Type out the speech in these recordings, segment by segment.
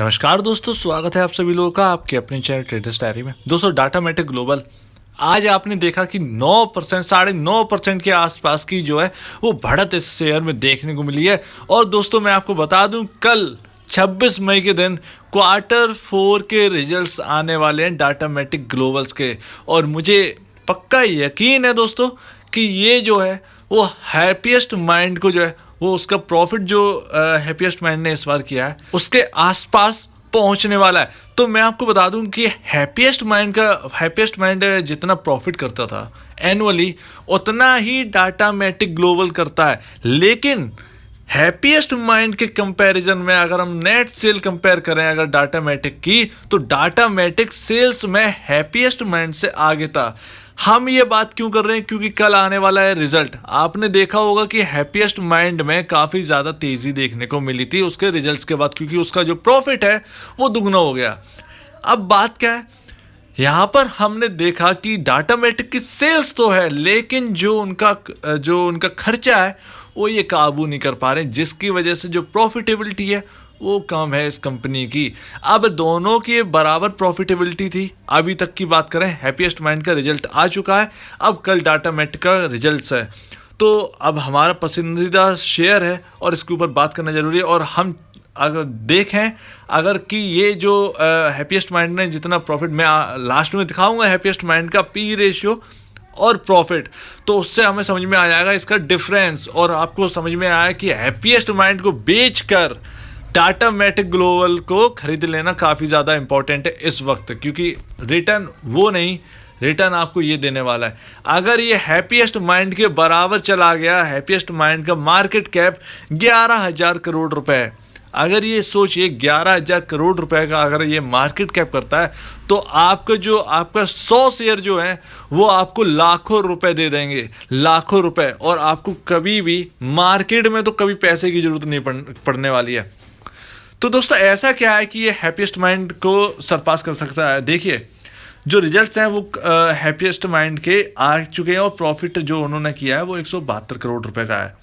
नमस्कार दोस्तों, स्वागत है आप सभी लोगों का आपके अपने चैनल ट्रेडर्स डायरी में। दोस्तों, डाटा मैटिक ग्लोबल आज आपने देखा कि 9%, 9.5% के आसपास की जो है वो बढ़त इस शेयर में देखने को मिली है। और दोस्तों, मैं आपको बता दूं, कल 26 मई के दिन Q4 के रिजल्ट्स आने वाले हैं डाटा मैटिक ग्लोबल्स के। और मुझे पक्का यकीन है दोस्तों कि ये जो है वो हैप्पीएस्ट माइंड को जो है वो उसका प्रॉफिट जो हैप्पीएस्ट माइंड ने इस बार किया है उसके आसपास पहुंचने वाला है। तो मैं आपको बता दूं कि हैप्पीएस्ट माइंड जितना प्रॉफिट करता था एनुअली, उतना ही डाटा मैटिक ग्लोबल करता है। लेकिन हैप्पीएस्ट माइंड के कंपैरिजन में अगर हम नेट सेल कंपेयर करें अगर डाटा मैटिक की, तो डाटा मैटिक सेल्स में हैप्पीएस्ट माइंड से आगे था। हम ये बात क्यों कर रहे हैं? क्योंकि कल आने वाला है रिजल्ट। आपने देखा होगा कि हैप्पीएस्ट माइंड में काफ़ी ज़्यादा तेज़ी देखने को मिली थी उसके रिजल्ट्स के बाद, क्योंकि उसका जो प्रॉफिट है वो दुगना हो गया। अब बात क्या है, यहाँ पर हमने देखा कि डाटा मैटिक की सेल्स तो है, लेकिन जो उनका खर्चा है वो ये काबू नहीं कर पा रहे, जिसकी वजह से जो प्रॉफिटेबिलिटी है वो कम है इस कंपनी की। अब दोनों की बराबर प्रॉफिटेबिलिटी थी अभी तक की बात करें। हैप्पीएस्ट माइंड का रिजल्ट आ चुका है, अब कल डाटा मैटिक का रिजल्ट्स है। तो अब हमारा पसंदीदा शेयर है और इसके ऊपर बात करना जरूरी है। और हम अगर देखें अगर कि ये जो हैप्पीएस्ट माइंड ने जितना प्रॉफिट, मैं लास्ट में दिखाऊंगा हैप्पीएस्ट माइंड का पी रेशियो और प्रॉफिट, तो उससे हमें समझ में आ जाएगा इसका डिफरेंस। और आपको समझ में आया कि हैप्पीएस्ट माइंड को बेचकर डाटा मैटिक ग्लोबल को खरीद लेना काफ़ी ज़्यादा इंपॉर्टेंट है इस वक्त, क्योंकि रिटर्न आपको ये देने वाला है। अगर ये हैप्पीएस्ट माइंड के बराबर चला गया, हैप्पीएस्ट माइंड का मार्केट कैप 11,000 करोड़ रुपए है। अगर ये सोचिए 11,000 करोड़ रुपए का अगर ये मार्केट कैप करता है, तो आपका 100 शेयर जो है वो आपको लाखों रुपए दे देंगे, लाखों रुपए। और आपको कभी भी मार्केट में तो कभी पैसे की जरूरत नहीं पड़ने वाली है। तो दोस्तों, ऐसा क्या है कि ये हैप्पीएस्ट माइंड को सरपास कर सकता है? देखिए, जो रिजल्ट्स हैं वो हैप्पीएस्ट माइंड के आ चुके हैं और प्रॉफिट जो उन्होंने किया है वो 172 करोड़ रुपए का है।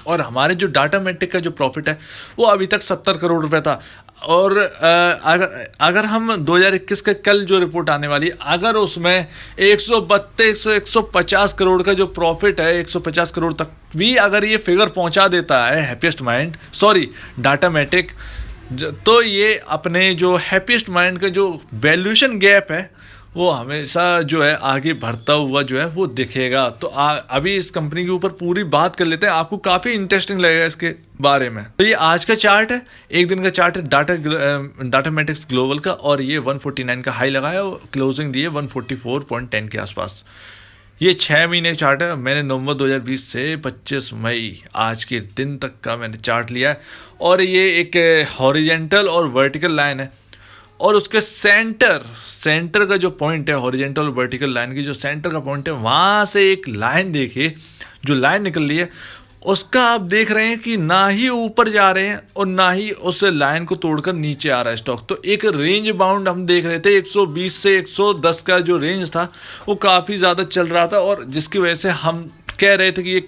और हमारे जो डाटा मैटिक का जो प्रॉफिट है वो अभी तक 70 करोड़ रुपए था। और अगर हम 2021 के कल जो रिपोर्ट आने वाली है, अगर उसमें 150 करोड़ का जो प्रॉफिट है, 150 करोड़ तक भी अगर ये फिगर पहुंचा देता है डाटा मैटिक, तो ये अपने जो हैप्पीएस्ट माइंड का जो वैल्यूएशन गैप है वो हमेशा जो है आगे बढ़ता हुआ जो है वो दिखेगा। तो अभी इस कंपनी के ऊपर पूरी बात कर लेते हैं, आपको काफ़ी इंटरेस्टिंग लगेगा इसके बारे में। तो ये आज का चार्ट है, एक दिन का चार्ट है डाटा मैटिक्स ग्लोबल का, और ये 149 का हाई लगाया और क्लोजिंग दी है 144.10 के आसपास। ये 6 महीने चार्ट है। मैंने नवंबर 2020 से 25 मई आज के दिन तक का मैंने चार्ट लिया है। और ये एक हॉरिजेंटल और वर्टिकल लाइन है, और उसके सेंटर का जो पॉइंट है, हॉरिजेंटल और वर्टिकल लाइन की जो सेंटर का पॉइंट है, वहाँ से एक लाइन देखिए, जो लाइन निकल रही है उसका आप देख रहे हैं कि ना ही ऊपर जा रहे हैं और ना ही उस लाइन को तोड़कर नीचे आ रहा है स्टॉक। तो एक रेंज बाउंड हम देख रहे थे, 120 से 110 का जो रेंज था वो काफ़ी ज़्यादा चल रहा था, और जिसकी वजह से हम कह रहे थे कि ये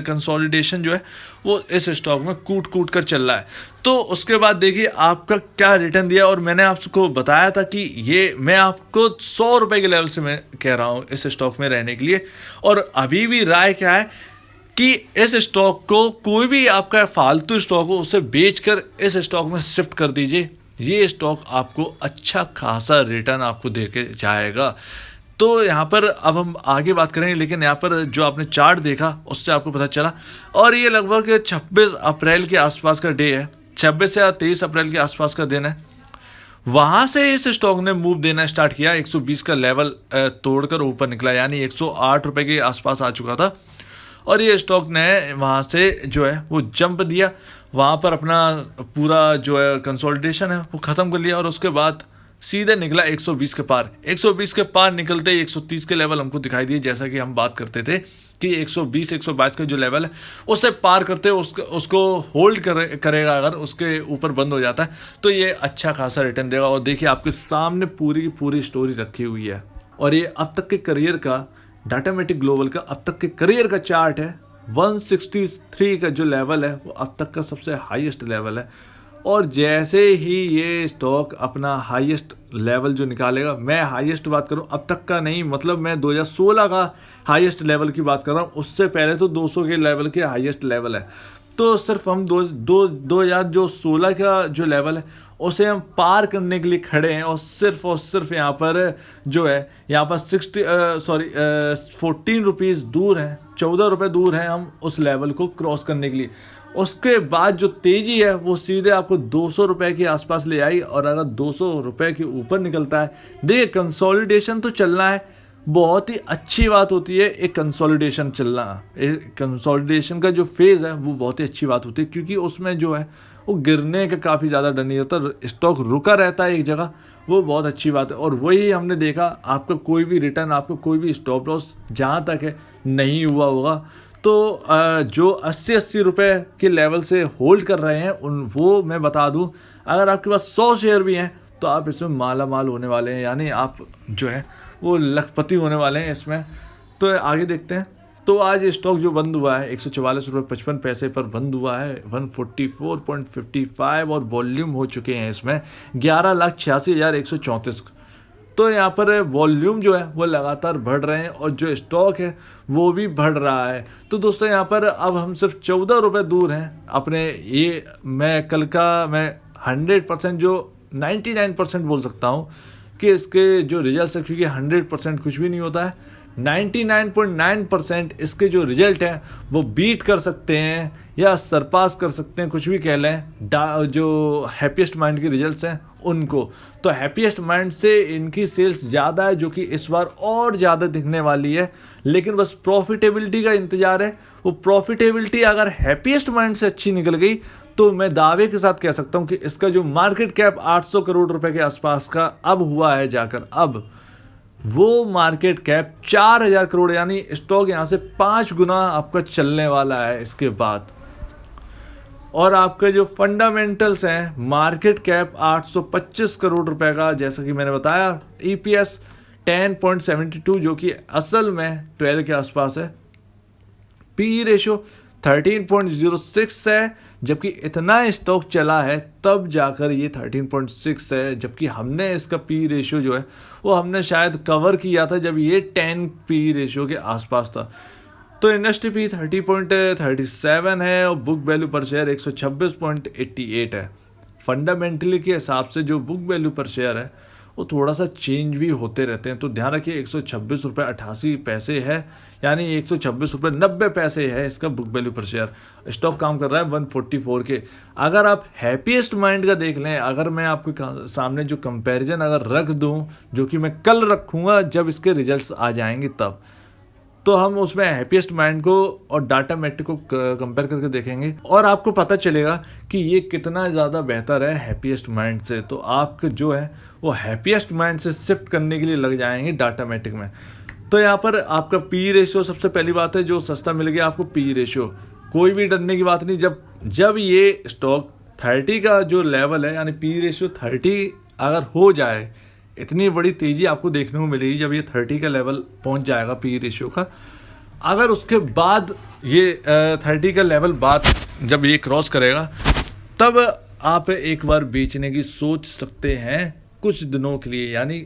कंसोलिडेशन जो है वो इस स्टॉक में कूट कर चल रहा है। तो उसके बाद देखिए आपका क्या रिटर्न दिया, और मैंने आपको बताया था कि ये मैं आपको 100 रुपए के लेवल से मैं कह रहा हूँ इस स्टॉक में रहने के लिए। और अभी भी राय क्या है कि इस स्टॉक को, कोई भी आपका फालतू स्टॉक हो, उसे बेचकर इस स्टॉक में शिफ्ट कर दीजिए। ये स्टॉक आपको अच्छा खासा रिटर्न आपको दे के जाएगा। तो यहाँ पर अब हम आगे बात करेंगे, लेकिन यहाँ पर जो आपने चार्ट देखा उससे आपको पता चला। और ये लगभग 26 अप्रैल के आसपास का डे है, 26 या 23 अप्रैल के आसपास का दिन है। वहाँ से इस स्टॉक ने मूव देना स्टार्ट किया, 120 का लेवल तोड़कर ऊपर निकला, यानी 108 रुपये के आसपास आ चुका था। और ये स्टॉक ने वहाँ से जो है वो जंप दिया, वहाँ पर अपना पूरा जो है कंसोलिडेशन है वो ख़त्म कर लिया, और उसके बाद सीधे निकला 120 के पार। 120 के पार निकलते 130 के लेवल हमको दिखाई दिए, जैसा कि हम बात करते थे कि 120-122 का जो लेवल है उसे पार करते उसको होल्ड करेगा, अगर उसके ऊपर बंद हो जाता है तो ये अच्छा खासा रिटर्न देगा। और देखिए आपके सामने पूरी की पूरी स्टोरी रखी हुई है। और ये अब तक के करियर का, डाटा मैटिक ग्लोबल का अब तक के करियर का चार्ट है। 163 का जो लेवल है वो अब तक का सबसे हाईएस्ट लेवल है। और जैसे ही ये स्टॉक अपना हाईएस्ट लेवल जो निकालेगा, मैं हाईएस्ट बात करूं अब तक का नहीं, मतलब मैं 2016 का हाईएस्ट लेवल की बात कर रहा हूं, उससे पहले तो 200 के लेवल के हाईएस्ट लेवल है। तो सिर्फ हम 2016 का जो लेवल है उसे हम पार करने के लिए खड़े हैं, और सिर्फ यहाँ पर जो है, यहाँ पर 14 रुपीज़ दूर हैं, 14 रुपये दूर हैं हम उस लेवल को क्रॉस करने के लिए। उसके बाद जो तेज़ी है वो सीधे आपको 200 रुपये के आसपास ले आई, और अगर 200 रुपये के ऊपर निकलता है, देखिए कंसोलिडेशन तो चलना है, बहुत ही अच्छी बात होती है एक कंसोलिडेशन चलना। कंसोलिडेशन का जो फेज़ है वो बहुत ही अच्छी बात होती है, क्योंकि उसमें जो है वो गिरने का काफ़ी ज़्यादा डर नहीं होता, स्टॉक रुका रहता है एक जगह, वो बहुत अच्छी बात है। और वही हमने देखा, आपका कोई भी रिटर्न, आपका कोई भी स्टॉप लॉस जहाँ तक है नहीं हुआ होगा। तो जो 80 रुपये के लेवल से होल्ड कर रहे हैं वो मैं बता दूं, अगर आपके पास 100 शेयर भी हैं तो आप इसमें माला माल होने वाले हैं, यानी आप जो है वो लखपति होने वाले हैं इसमें। तो आगे देखते हैं। तो आज स्टॉक जो बंद हुआ है 144.55 पर बंद हुआ है, 144.55, और वॉल्यूम हो चुके हैं इसमें 11,86,134। तो यहाँ पर वॉल्यूम जो है वो लगातार बढ़ रहे हैं, और जो स्टॉक है वो भी बढ़ रहा है। तो दोस्तों यहाँ पर अब हम सिर्फ 14 रुपये दूर हैं अपने, ये मैं 100% जो 99% बोल सकता हूँ कि इसके जो रिजल्ट है, क्योंकि 100% कुछ भी नहीं होता है, 99.9% इसके जो रिजल्ट हैं वो बीट कर सकते हैं या सरपास कर सकते हैं, कुछ भी कह लें, जो हैप्पीएस्ट माइंड के रिजल्ट्स हैं उनको। तो हैप्पीएस्ट माइंड से इनकी सेल्स ज़्यादा है, जो कि इस बार और ज़्यादा दिखने वाली है, लेकिन बस प्रॉफिटेबिलिटी का इंतज़ार है। वो प्रॉफिटेबिलिटी अगर हैप्पीएस्ट माइंड से अच्छी निकल गई तो मैं दावे के साथ कह सकता हूँ कि इसका जो मार्केट कैप 800 करोड़ रुपए के आसपास का अब हुआ है जाकर, अब वो मार्केट कैप 4000 करोड़, यानी स्टॉक यहाँ से 5 गुना आपका चलने वाला है इसके बाद। और आपके जो फंडामेंटल्स हैं, मार्केट कैप 825 करोड़ रुपए का, जैसा कि मैंने बताया, ईपीएस 10.72 जो कि असल में 12 के आसपास है, पीई रेशो 13.06 है, जबकि इतना स्टॉक चला है तब जाकर ये 13.6 है, जबकि हमने इसका पी रेशियो जो है वो हमने शायद कवर किया था जब ये 10 पी रेशियो के आसपास था। तो इंडस्ट्री पी 30.37 है, और बुक वैल्यू पर शेयर 126.88 है। फंडामेंटली के हिसाब से जो बुक वैल्यू पर शेयर है वो थोड़ा सा चेंज भी होते रहते हैं, तो ध्यान रखिए 126.88 है, यानी 126.90 है इसका बुक वैल्यू पर शेयर। स्टॉक काम कर रहा है 144 के। अगर आप हैप्पीएस्ट माइंड का देख लें, अगर मैं आपके सामने जो कंपैरिजन अगर रख दूं, जो कि मैं कल रखूंगा जब इसके रिजल्ट्स आ जाएंगे तब, तो हम उसमें हैप्पीएस्ट माइंड को और डाटा मैट्रिक को कंपेयर करके देखेंगे, और आपको पता चलेगा कि ये कितना ज़्यादा बेहतर है हैप्पीएस्ट माइंड से। तो आपके जो है वो हैप्पीएस्ट माइंड से शिफ्ट करने के लिए लग जाएंगे डाटा मैट्रिक में। तो यहाँ पर आपका पी रेशियो सबसे पहली बात है, जो सस्ता मिल गया आपको पी रेशियो, कोई भी डरने की बात नहीं। जब ये स्टॉक 30 का जो लेवल है, यानी पी रेशियो 30 अगर हो जाए, इतनी बड़ी तेज़ी आपको देखने को मिलेगी जब ये 30 का लेवल पहुंच जाएगा पी रेशियो का। अगर उसके बाद ये 30 का लेवल बाद जब ये क्रॉस करेगा, तब आप एक बार बेचने की सोच सकते हैं कुछ दिनों के लिए, यानी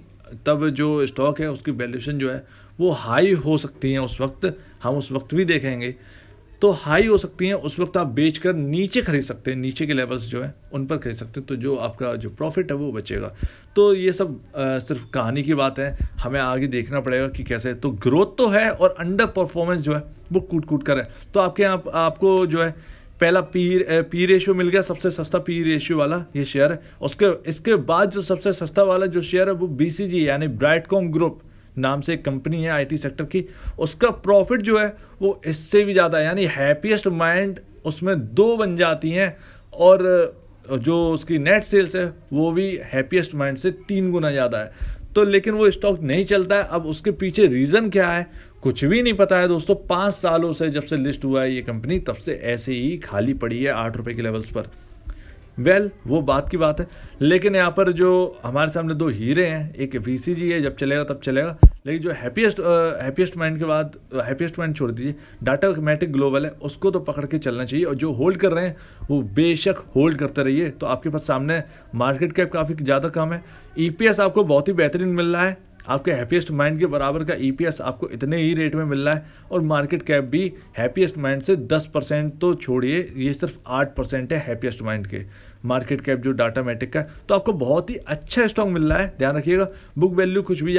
तब जो स्टॉक है उसकी वैल्यूएशन जो है वो हाई हो सकती है। उस वक्त हम उस वक्त भी देखेंगे, तो हाई हो सकती हैं, उस वक्त आप बेचकर नीचे खरीद सकते हैं, नीचे के लेवल्स जो है उन पर खरीद सकते हैं, तो जो आपका जो प्रॉफिट है वो बचेगा। तो ये सब सिर्फ कहानी की बात है, हमें आगे देखना पड़ेगा कि कैसे। तो ग्रोथ तो है और अंडर परफॉर्मेंस जो है वो कूट कर है। तो आपके यहाँ आपको जो है पहला पी रेशियो मिल गया, सबसे सस्ता पी रेशियो वाला ये शेयर है। इसके बाद जो सबसे सस्ता वाला जो शेयर है वो बीसीजी यानी ब्राइटकॉम ग्रुप नाम से एक कंपनी है आईटी सेक्टर की, उसका प्रॉफिट जो है वो इससे भी ज़्यादा है, यानी हैप्पीएस्ट माइंड उसमें 2 बन जाती हैं, और जो उसकी नेट सेल्स है वो भी हैप्पीएस्ट माइंड से 3 गुना ज़्यादा है। तो लेकिन वो स्टॉक नहीं चलता है। अब उसके पीछे रीज़न क्या है कुछ भी नहीं पता है दोस्तों। 5 सालों से जब से लिस्ट हुआ है ये कंपनी, तब से ऐसे ही खाली पड़ी है 8 रुपये के लेवल्स पर। वो बात की बात है। लेकिन यहाँ पर जो हमारे सामने दो हीरे हैं, एक VCG है, जब चलेगा तब चलेगा। लेकिन जो हैप्पीएस्ट माइंड के बाद हैप्पीएस्ट माइंड छोड़ दीजिए, डाटामेटिक ग्लोबल है, उसको तो पकड़ के चलना चाहिए। और जो होल्ड कर रहे हैं वो बेशक होल्ड करते रहिए। तो आपके पास सामने मार्केट कैप काफ़ी ज़्यादा कम है, EPS आपको बहुत ही बेहतरीन मिल रहा है, आपके हैप्पीएस्ट माइंड के बराबर का EPS आपको इतने ही रेट में मिल रहा है। और मार्केट कैप भी हैप्पीएस्ट माइंड से 10% तो छोड़िए, ये सिर्फ 8% है हैप्पीएस्ट माइंड के मार्केट कैप जो डाटामेटिक का। तो आपको बहुत ही अच्छा स्टॉक मिल रहा है, ध्यान रखिएगा। बुक वैल्यू कुछ भी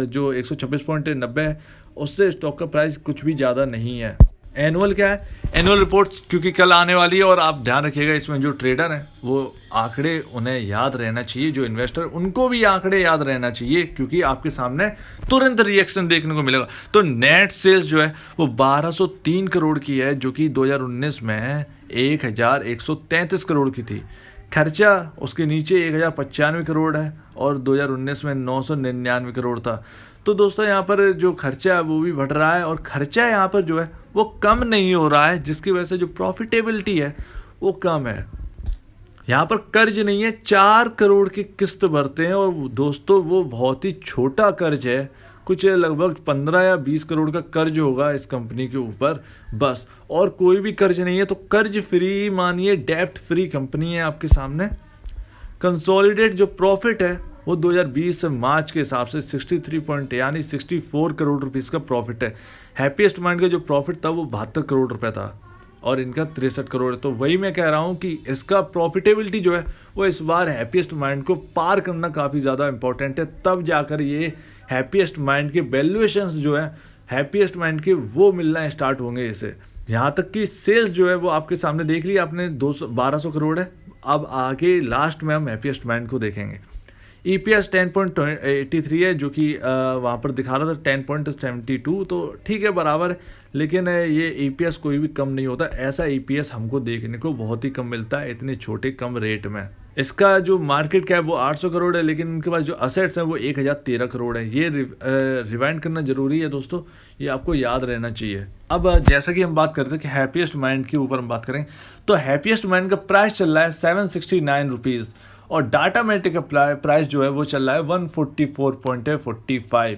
जो 126.90 है, उससे स्टॉक का प्राइस कुछ भी ज़्यादा नहीं है। एनुअल क्या है, एनुअल रिपोर्ट्स क्योंकि कल आने वाली है, और आप ध्यान रखिएगा इसमें जो ट्रेडर हैं वो आंकड़े उन्हें याद रहना चाहिए, जो इन्वेस्टर उनको भी आंकड़े याद रहना चाहिए, क्योंककि आपके सामने तुरंत रिएक्शन देखने को मिलेगा। तो नेट सेल्स जो है वो 1203 करोड़ की है, जो कि 2019 में 1133 करोड़ की थी। खर्चा उसके नीचे 1095 करोड़ है और 2019 में 999 करोड़ था। तो दोस्तों यहाँ पर जो खर्चा है वो भी बढ़ रहा है, और खर्चा यहाँ पर जो है वो कम नहीं हो रहा है, जिसकी वजह से जो प्रॉफिटेबिलिटी है वो कम है। यहाँ पर कर्ज नहीं है, 4 करोड़ की किस्त भरते हैं, और दोस्तों वो बहुत ही छोटा कर्ज है, कुछ लगभग 15 या 20 करोड़ का कर्ज होगा इस कंपनी के ऊपर बस, और कोई भी कर्ज नहीं है। तो कर्ज फ्री मानिए, डेप्ट फ्री कंपनी है आपके सामने। कंसोलिडेट जो प्रॉफिट है वो 2020 से मार्च के हिसाब से 64 करोड़ रुपीस का प्रॉफिट है। हैप्पीएस्ट माइंड का जो प्रॉफिट था वो 72 करोड़ रुपए था, और इनका 63 करोड़ है। तो वही मैं कह रहा हूँ कि इसका प्रॉफिटेबिलिटी जो है वो इस बार हैप्पीएस्ट माइंड को पार करना काफ़ी ज़्यादा इंपॉर्टेंट है, तब जाकर ये हैप्पीएस्ट माइंड के वैल्यूएशंस जो है हैप्पीएस्ट माइंड के वो मिलना स्टार्ट होंगे इसे। यहाँ तक कि सेल्स जो है वो आपके सामने देख लिया आपने, 1200 करोड़ है। अब आगे लास्ट में हम हैप्पीएस्ट माइंड को देखेंगे। EPS 10.83 है, जो कि वहाँ पर दिखा रहा था 10.72, तो ठीक है बराबर है। लेकिन ये EPS कोई भी कम नहीं होता, ऐसा EPS हमको देखने को बहुत ही कम मिलता है इतने छोटे कम रेट में। इसका जो मार्केट कैप वो 800 करोड़ है, लेकिन उनके पास जो असेट्स हैं वो 1013 करोड़ है। ये रिवाइंड करना जरूरी है दोस्तों, ये आपको याद रहना चाहिए। अब जैसा कि हम बात करते हैं कि हैप्पीएस्ट माइंड के ऊपर हम बात करें, तो हैप्पीएस्ट माइंड का प्राइस चल रहा है 769 रुपीज़, और डाटामेटिक का प्राइस जो है वो चल रहा है 144.45।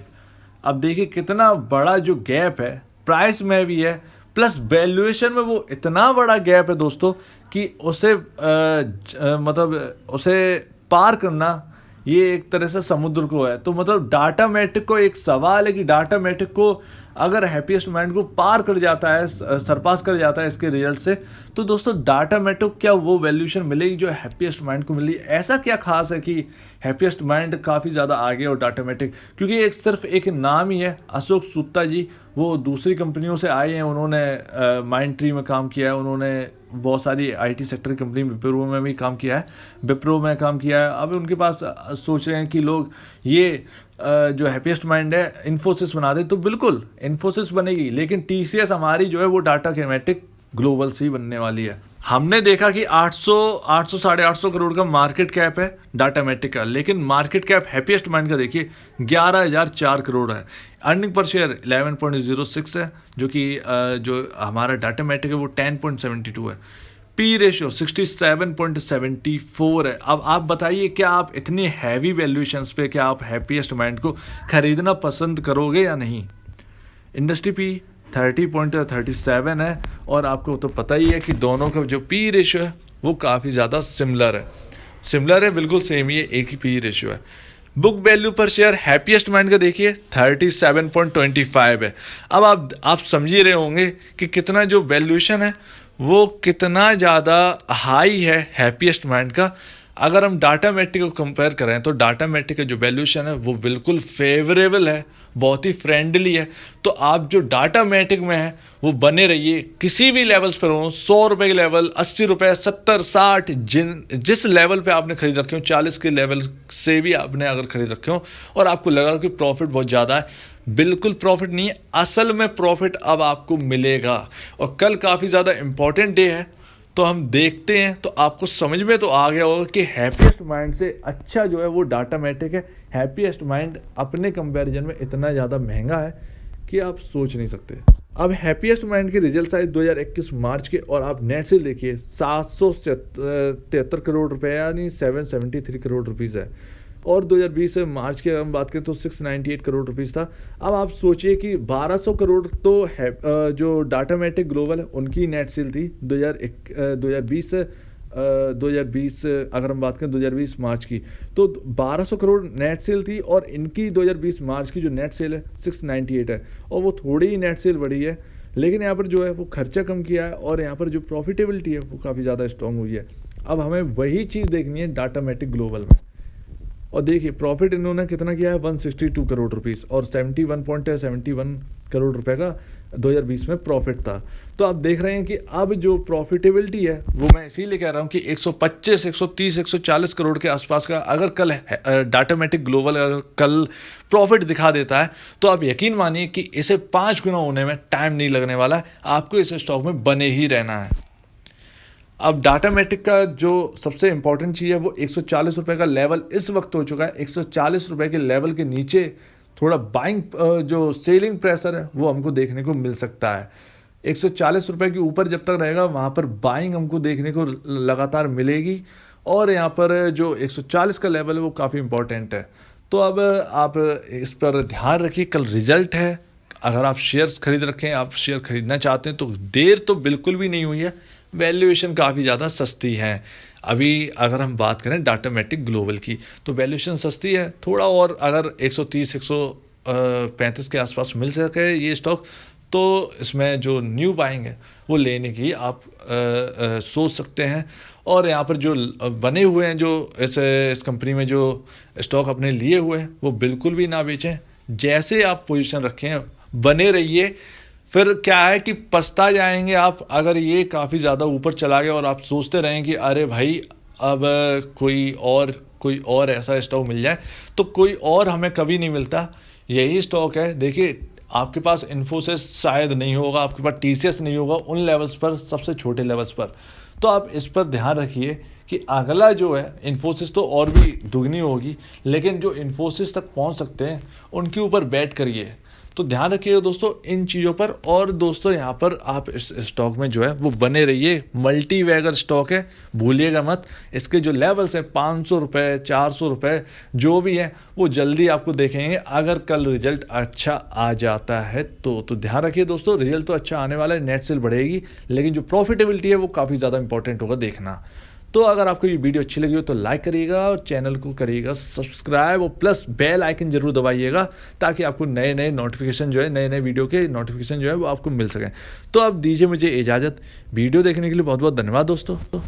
अब देखिए कितना बड़ा जो गैप है, प्राइस में भी है प्लस वैल्यूएशन में वो इतना बड़ा गैप है दोस्तों कि उसे उसे पार करना ये एक तरह से समुद्र को है। तो मतलब डाटामेटिक को एक सवाल है कि डाटामेटिक को अगर हैप्पीएस्ट माइंड को पार कर जाता है, सरपास कर जाता है इसके रिजल्ट से, तो दोस्तों डाटामेटिक क्या वो वैल्यूएशन मिलेगी जो हैप्पीएस्ट माइंड को मिली? ऐसा क्या खास है कि हैप्पीएस्ट माइंड काफ़ी ज़्यादा आगे और डाटामेटिक, क्योंकि एक सिर्फ एक नाम ही है। अशोक सुत्ता जी वो दूसरी कंपनियों से आए हैं, उन्होंने माइंड ट्री में काम किया है, उन्होंने बहुत सारी IT सेक्टर कंपनी विप्रो में भी काम किया है, विप्रो में काम किया है। अब उनके पास सोच रहे हैं कि लोग ये जो हैप्पीएस्ट माइंड है इन्फोसिस बना दे, तो बिल्कुल इन्फोसिस बनेगी, लेकिन TCS हमारी जो है वो डाटामेटिक ग्लोबल से ही बनने वाली है। हमने देखा कि 800 साढ़े 800 करोड़ का मार्केट कैप है डाटामेटिक का, लेकिन मार्केट कैप हैप्पीएस्ट माइंड का देखिए 11,004 करोड़ है। अर्निंग पर शेयर 11.06 है, जो कि जो हमारा डाटामेटिक है वो 10.72 है। P रेशियो 67.74 है। अब आप बताइए, क्या आप इतनी हैवी वैल्यूएशंस पे क्या आप हैप्पीएस्ट माइंड को खरीदना पसंद करोगे या नहीं? इंडस्ट्री P 30.37 है, और आपको तो पता ही है कि दोनों का जो P रेशियो है वो काफ़ी ज़्यादा सिमिलर है, बिल्कुल सेम ही है, एक ही P रेशियो है। बुक वैल्यू पर शेयर हैप्पीएस्ट माइंड का देखिए 37.25 है। अब आप समझ ही रहे होंगे कि कितना जो वैल्यूएशन है वो कितना ज़्यादा हाई है हैप्पीएस्ट माइंड का। अगर हम डाटामेटिक को कंपेयर करें तो डाटामेटिक का जो वैल्यूएशन है वो बिल्कुल फेवरेबल है, बहुत ही फ्रेंडली है। तो आप जो डाटामेटिक में है वो बने रहिए, किसी भी लेवल्स पर हो, 100 रुपये के लेवल, 80 रुपये, 70, 60, जिस लेवल पे आपने खरीद रखे हो, 40 के लेवल से भी आपने अगर खरीद रखे हो और आपको लगा कि प्रॉफिट बहुत ज़्यादा है, बिल्कुल प्रॉफिट नहीं है, असल में प्रॉफिट अब आपको मिलेगा। और कल काफ़ी ज़्यादा इम्पॉर्टेंट डे है, तो हम देखते हैं, तो आपको समझ में तो आ गया होगा कि हैप्पीएस्ट माइंड से अच्छा जो है वो डाटामेटिक है। हैप्पीएस्ट माइंड अपने कंपैरिजन में इतना ज़्यादा महंगा है कि आप सोच नहीं सकते। अब हैप्पीएस्ट माइंड के रिजल्ट आए 2021 मार्च के, और आप नेट सेल देखिए 773 करोड़ रुपए, यानी 773 करोड़ रुपीज़ है। और 2020 मार्च की अगर हम बात करें तो 698 करोड़ रुपीज़ था। अब आप सोचिए कि 1200 करोड़ तो है जो डाटामेटिक ग्लोबल है उनकी नेट सेल थी 2020 2020 अगर हम बात करें 2020 मार्च की, तो 1200 करोड़ नेट सेल थी, और इनकी 2020 मार्च की जो नेट सेल है 698 है, और वो थोड़ी ही नेट सेल बढ़ी है। लेकिन यहाँ पर जो है वो खर्चा कम किया है, और यहाँ पर जो प्रॉफिटेबिलिटी है वो काफ़ी ज़्यादा स्ट्रांग हुई है। अब हमें वही चीज़ देखनी है डाटामेटिक ग्लोबल में, और देखिए प्रॉफिट इन्होंने कितना किया है 162 करोड़ रुपीस, और 71 करोड़ रुपए का 2020 में प्रॉफिट था। तो आप देख रहे हैं कि अब जो प्रॉफिटेबिलिटी है वो मैं इसीलिए कह रहा हूँ कि 125 130 140 करोड़ के आसपास का अगर कल डाटामेटिक ग्लोबल अगर कल प्रॉफिट दिखा देता है, तो आप यकीन मानिए कि इसे 5 गुना होने में टाइम नहीं लगने वाला है, आपको इस स्टॉक में बने ही रहना है। अब डाटामेटिक का जो सबसे इंपॉर्टेंट चीज़ है वो 140 रुपये का लेवल इस वक्त हो चुका है। 140 रुपये के लेवल के नीचे थोड़ा बाइंग जो सेलिंग प्रेशर है वो हमको देखने को मिल सकता है। 140 रुपये के ऊपर जब तक रहेगा वहाँ पर बाइंग हमको देखने को लगातार मिलेगी, और यहाँ पर जो 140 का लेवल है वो काफ़ी इंपॉर्टेंट है। तो अब आप इस पर ध्यान रखिए, कल रिजल्ट है। अगर आप शेयर्स खरीद रखें, आप शेयर खरीदना चाहते हैं तो देर तो बिल्कुल भी नहीं हुई है, वैल्यूएशन काफ़ी ज़्यादा सस्ती है। अभी अगर हम बात करें डाटामेटिक ग्लोबल की तो वैल्यूएशन सस्ती है थोड़ा, और अगर 130 135 के आसपास मिल सके ये स्टॉक, तो इसमें जो न्यू बाइंग है वो लेने की आप सोच सकते हैं। और यहाँ पर जो बने हुए हैं, जो इस कंपनी में जो स्टॉक अपने लिए हुए हैं वो बिल्कुल भी ना बेचें। जैसे आप पोजीशन रखें बने रहिए, फिर क्या है कि पछता जाएंगे आप अगर ये काफ़ी ज़्यादा ऊपर चला गया और आप सोचते रहें कि अरे भाई अब कोई और ऐसा स्टॉक मिल जाए, तो कोई और हमें कभी नहीं मिलता, यही स्टॉक है। देखिए आपके पास इन्फोसिस शायद नहीं होगा, आपके पास टीसीएस नहीं होगा उन लेवल्स पर, सबसे छोटे लेवल्स पर। तो आप इस पर ध्यान रखिए कि अगला जो है इन्फोसिस तो और भी दुगनी होगी, लेकिन जो इन्फोसिस तक पहुंच सकते हैं उनके ऊपर बैट करिए। तो ध्यान रखिएगा दोस्तों इन चीज़ों पर। और दोस्तों यहाँ पर आप इस स्टॉक में जो है वो बने रहिए, मल्टी वैगर स्टॉक है, भूलिएगा मत। इसके जो लेवल्स हैं 500 रुपये 400 रुपये जो भी है वो जल्दी आपको देखेंगे अगर कल रिजल्ट अच्छा आ जाता है तो ध्यान रखिए दोस्तों, रिजल्ट तो अच्छा आने वाला है, नेट सेल बढ़ेगी, लेकिन जो प्रॉफिटेबिलिटी है वो काफ़ी ज़्यादा इंपॉर्टेंट होगा देखना। तो अगर आपको ये वीडियो अच्छी लगी हो तो लाइक करिएगा और चैनल को करिएगा सब्सक्राइब, और प्लस बेल आइकन जरूर दबाइएगा ताकि आपको नए नए नोटिफिकेशन जो है, नए नए वीडियो के नोटिफिकेशन जो है वो आपको मिल सकें। तो अब दीजिए मुझे इजाज़त। वीडियो देखने के लिए बहुत बहुत धन्यवाद दोस्तों।